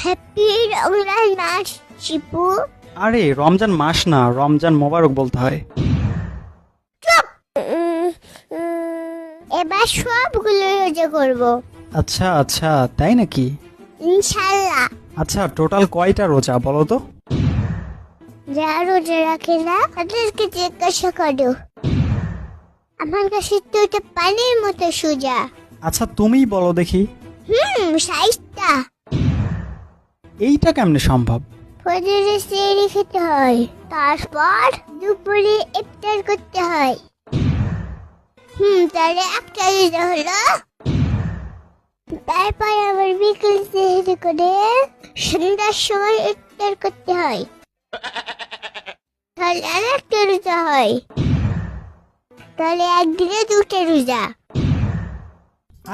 Happy Ramzan মাস শিপু। আরে রমজান মাস না, রমজান মোবারক বলতে হয়। এবার সবগুলো রোজা করব আচ্ছা আচ্ছা, তাই নাকি? ইনশাল্লাহ। আচ্ছা, টোটাল কয়টা রোজা বলো তো? যারা রোজা রাখে না তাদেরকে জিজ্ঞাসা করো। আমার কাছে তো এটা পানির মতো সোজা। আচ্ছা তুমিই বলো দেখি। 60টা। এইটা কেমনে সম্ভব? ফজরে সেহরি খেতে হয়, তারপর দুপুরে ইফতার করতে হয়। তাহলে একটা রোজা হলো। তারপর আবার বিকেল সেহরি করে সন্ধ্যার সময় ইফতার করতে হয়, তাহলে আর একটা রোজা হয়। তাহলে একদিনে 2টা রোজা।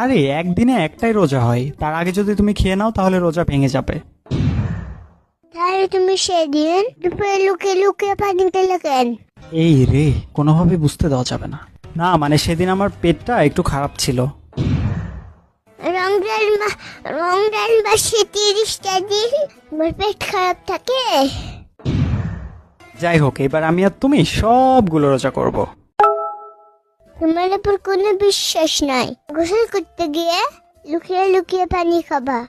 আরে একদিনে একটাই রোজা হয়, তার আগে যদি তুমি খেয়ে নাও তাহলে রোজা ভেঙে যাবে। তাহলে তুমি সেদিন দুপুরে লুকিয়ে লুকিয়ে পানি খেলে কেন? এই রে, কোনোভাবে বুঝতে দেওয়া যাবে না। না মানে সেদিন আমার পেটটা একটু খারাপ ছিল। রমজান মাসে 30টা দিন আমার পেট খারাপ থাকে। যাই হোক, এবার আমি আর তুমি সবগুলো রোজা করব। তোমার উপর কোনো বিশ্বাস নাই। গোসল করতে গিয়ে লুকিয়ে লুকিয়ে পানি খাবা।